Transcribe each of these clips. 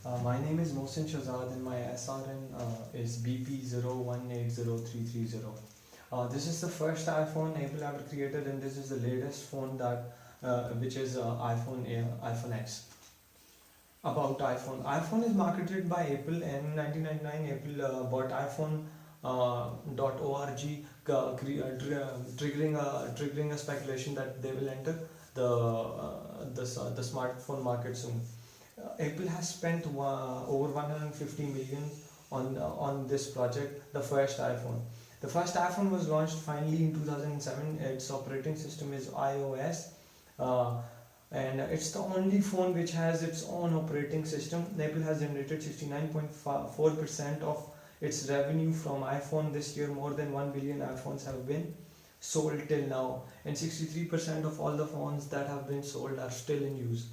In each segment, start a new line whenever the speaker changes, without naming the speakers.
My name is Mohsin Shahzad and my SRN is BP0180330. This is the first iPhone Apple ever created, and this is the latest phone which is iPhone X. About iPhone is marketed by Apple, and in 1999 Apple bought iPhone.org, triggering a speculation that they will enter the smartphone market soon. Apple has spent over 150 million on this project, the first iPhone. The first iPhone was launched finally in 2007. Its operating system is iOS, uh, and it's the only phone which has its own operating system. Apple has generated 69.4% of its revenue from iPhone this year. More than 1 billion iPhones have been sold till now, and 63% of all the phones that have been sold are still in use.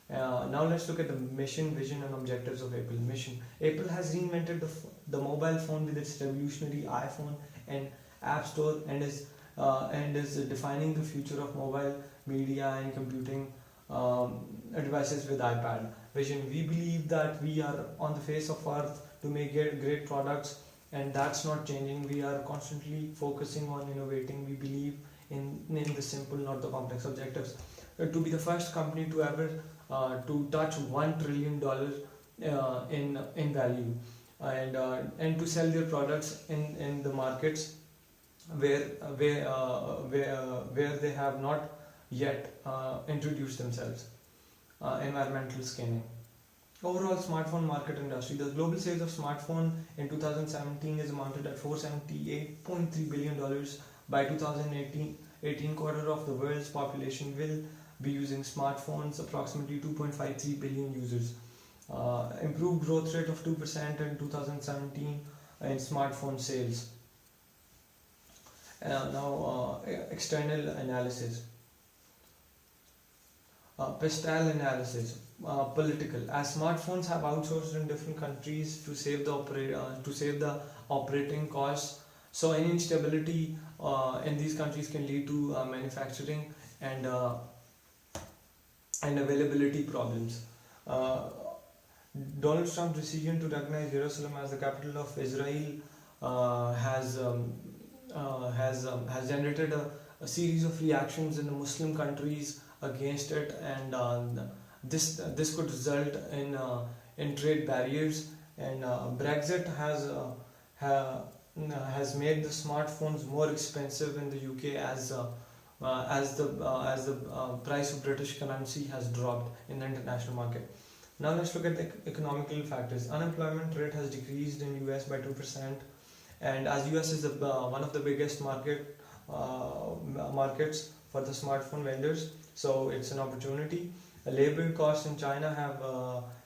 Now let's look at the mission, vision, and objectives of Apple. Mission: Apple has reinvented the mobile phone with its revolutionary iPhone and App Store, and is defining the future of mobile media and computing devices with iPad. Vision: we believe that we are on the face of earth to make great products, and that's not changing. We are constantly focusing on innovating. We believe in the simple, not the complex. Objectives: to be the first company to ever to touch $1 trillion in value, and to sell their products in the markets where they have not yet introduced themselves. Environmental scanning. Overall smartphone market industry. The global sales of smartphone in 2017 is amounted at $478.3 billion. By 2018, quarter of the world's population will be using smartphones, approximately 2.53 billion users. Improved growth rate of 2% in 2017 in smartphone sales. Now, external analysis. Pestal analysis. Political. As smartphones have outsourced in different countries to save the operating costs, so any instability in these countries can lead to manufacturing and availability problems. Donald Trump's decision to recognize Jerusalem as the capital of Israel has generated a series of reactions in the Muslim countries against it, and this could result in trade barriers. And Brexit has made the smartphones more expensive in the UK as the price of British currency has dropped in the international market. Now let's look at the economical factors. Unemployment rate has decreased in US by 2%, and as US is one of the biggest markets for the smartphone vendors, so it's an opportunity. Labor costs in China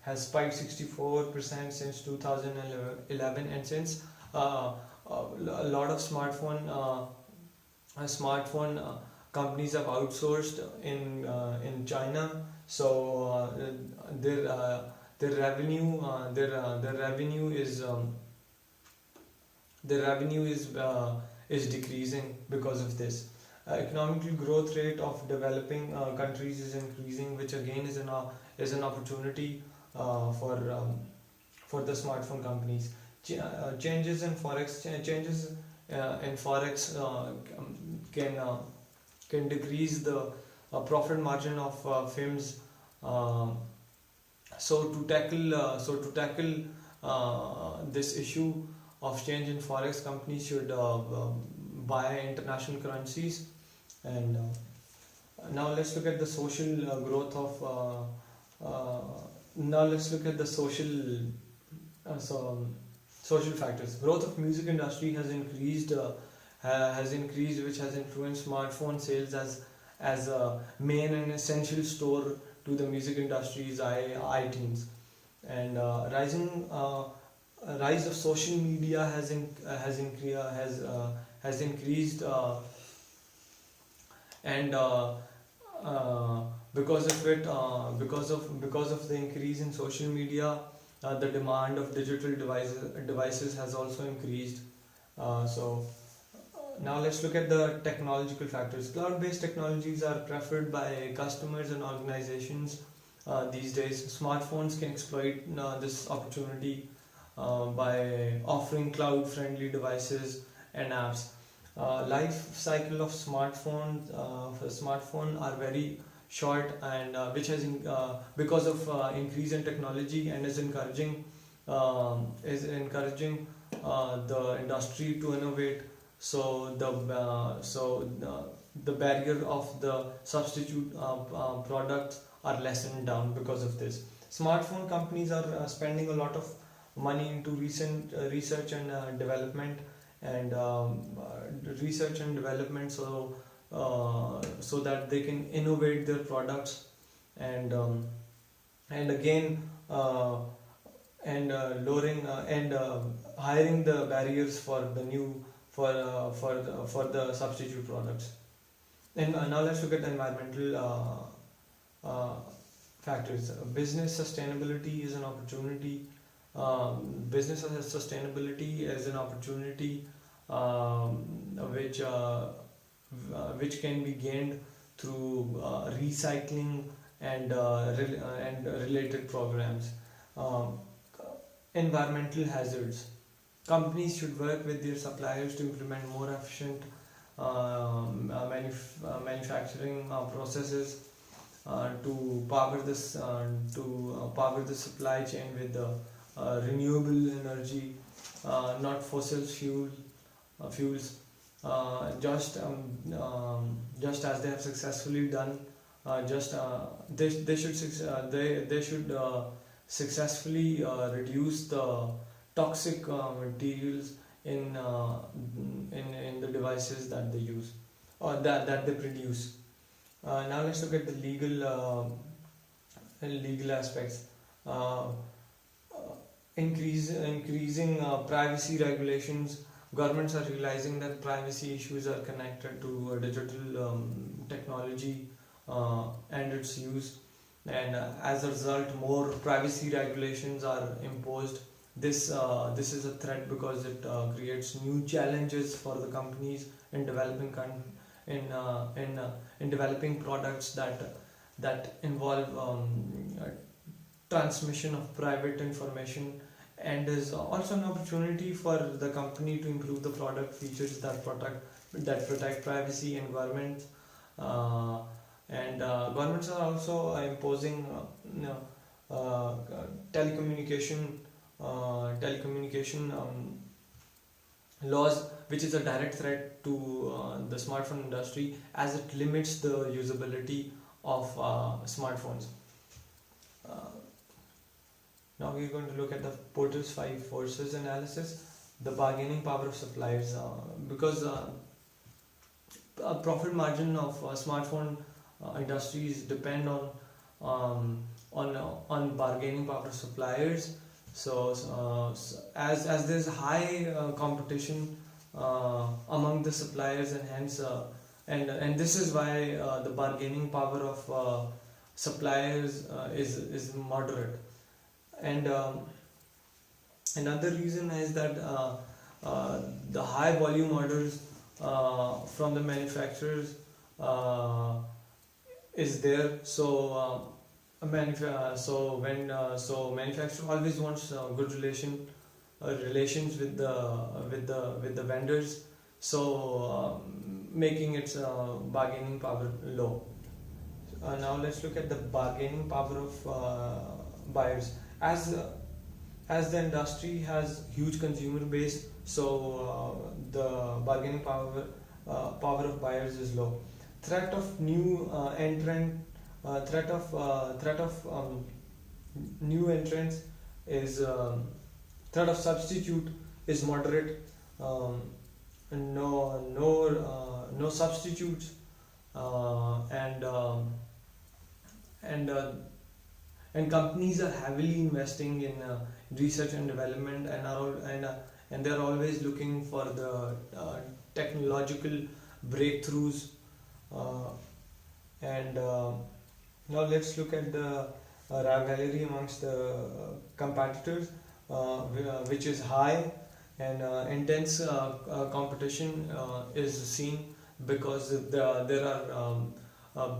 has spiked 64% since 2011, and since a lot of smartphone companies have outsourced in China, so their revenue is decreasing because of this. Economical growth rate of developing countries is increasing, which again is an opportunity for the smartphone companies. Changes in forex can decrease the profit margin of firms. So to tackle this issue of change in forex, companies should buy international currencies. And now let's look at the social growth of. Now let's look at the social factors. Growth of music industry has increased, which has influenced smartphone sales as a main and essential store to the music industry's iTunes. And rise of social media has increased, and because of the increase in social media, the demand of digital devices has also increased. Now let's look at the technological factors. Cloud-based technologies are preferred by customers and organizations these days. Smartphones can exploit this opportunity by offering cloud-friendly devices and apps. Life cycle of smartphone are very short, and which has because of increase in technology, and is encouraging the industry to innovate. So the barrier of the substitute products are lessened down because of this. Smartphone companies are spending a lot of money into recent research and development, and so that they can innovate their products, and and again and lowering and hiring the barriers for the new for the substitute products. And now let's look at the environmental factors. Business sustainability is an opportunity. Business sustainability is an opportunity which which can be gained through recycling and related programs. Um, Environmental hazards. Companies should work with their suppliers to implement more efficient manufacturing processes to power the supply chain with the renewable energy, not fossil fuels. Just as they have successfully done, just they should successfully reduce the toxic materials in the devices that they use, or that they produce. Now let's look at the legal aspects. Uh, Increasing privacy regulations. Governments are realizing that privacy issues are connected to digital technology and its use, and as a result, more privacy regulations are imposed. This is a threat because it creates new challenges for the companies in developing in developing products that involve transmission of private information, and is also an opportunity for the company to improve the product features that protect privacy, environment, uh, and governments are also imposing telecommunication laws, which is a direct threat to the smartphone industry, as it limits the usability of smartphones. Uh, Now we're going to look at the Porter's five forces analysis, the bargaining power of suppliers, because a profit margin of smartphone industries depend on bargaining power of suppliers. As there's high competition among the suppliers, and hence and this is why the bargaining power of suppliers is moderate. And another reason is that the high volume orders from the manufacturers is there. So manufacturer always wants good relations with the vendors, so making its bargaining power low. Now let's look at the bargaining power of buyers. As the industry has huge consumer base, so the bargaining power of buyers is low. Threat of new entrant threat of new entrants is threat of substitute is moderate. um, no substitutes, and and and companies are heavily investing in research and development, and they're always looking for the technological breakthroughs. uh, and Now let's look at the rivalry amongst the competitors, which is high, and intense competition is seen because there are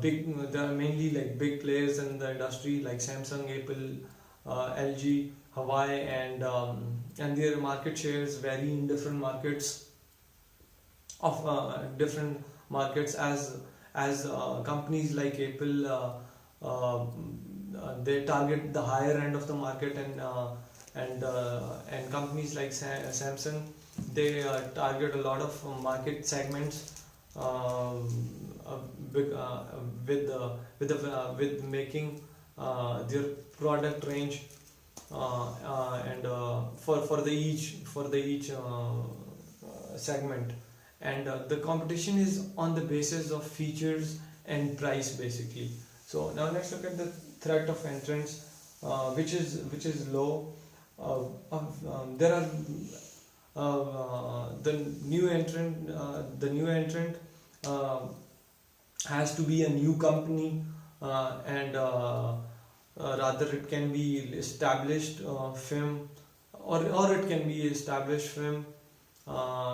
big. There are mainly like big players in the industry like Samsung, Apple, LG, Hawaii, and their market shares vary in different markets of different markets as companies like Apple they target the higher end of the market, and companies like Samsung they target a lot of market segments um, big, with making their product range and for the each segment, and the competition is on the basis of features and price basically. So now let's look at the threat of entrance, which is low. There are the new entrant uh, has to be a new company, and rather it can be established firm, or it can be established firm.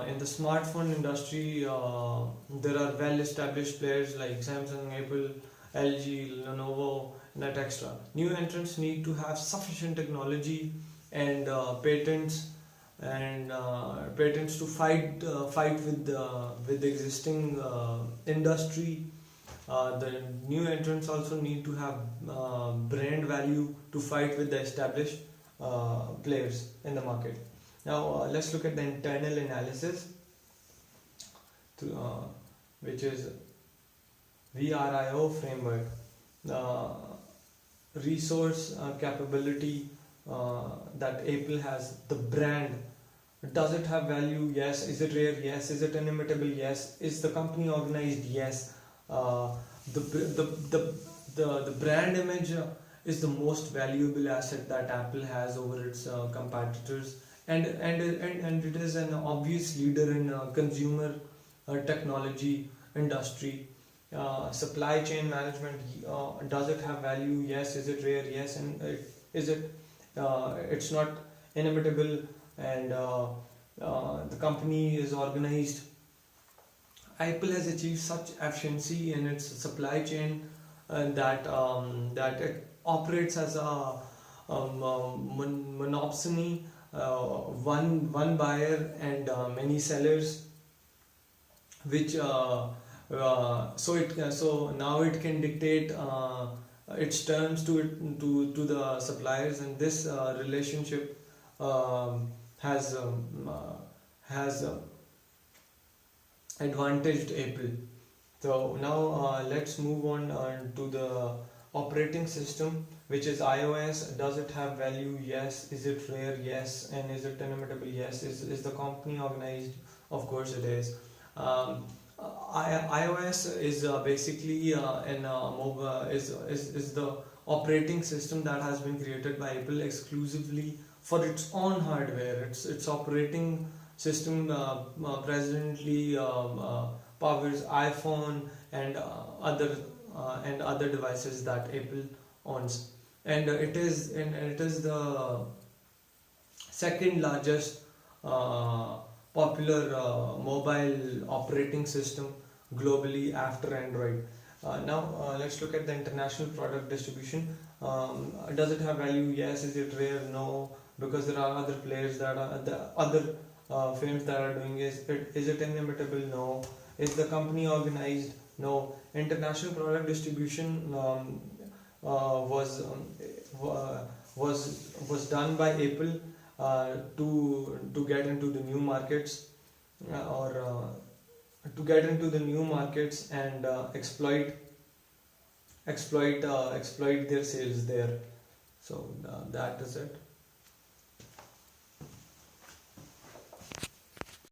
In the smartphone industry, there are well-established players like Samsung, Apple, LG, Lenovo, NetExtra. New entrants need to have sufficient technology and patents to fight with the existing industry. The new entrants also need to have brand value to fight with the established players in the market. Now let's look at the internal analysis, which is VRIO framework. The resource capability that Apple has, the brand. Does it have value? Yes. Is it rare? Yes. Is it inimitable? Yes. Is the company organized? Yes. The, the, the, the brand image is the most valuable asset that Apple has over its competitors, and it is an obvious leader in consumer technology industry. Supply chain management, does it have value? Yes. Is it rare? Yes. And is it it's not inimitable, and the company is organized. Apple has achieved such efficiency in its supply chain that it operates as a monopoly, one buyer and many sellers, which so now it can dictate its terms to the suppliers, and this relationship has advantaged Apple. So now let's move on to the operating system, which is iOS. Does it have value? Yes. Is it rare? Yes. And is it inimitable? Yes. Is the company organized? Of course it is. iOS is basically is the operating system that has been created by Apple exclusively for its own hardware. Its operating system presently powers iPhone and other devices that Apple owns, and it is the second largest popular mobile operating system globally after Android. Now let's look at the international product distribution. Does it have value? Yes. Is it rare? No, because there are other players that are the other firms that are doing is it inimitable? No. Is the company organized? No. International product distribution was done by Apple to get into the new markets, or to get into the new markets and exploit their sales there. So that is it.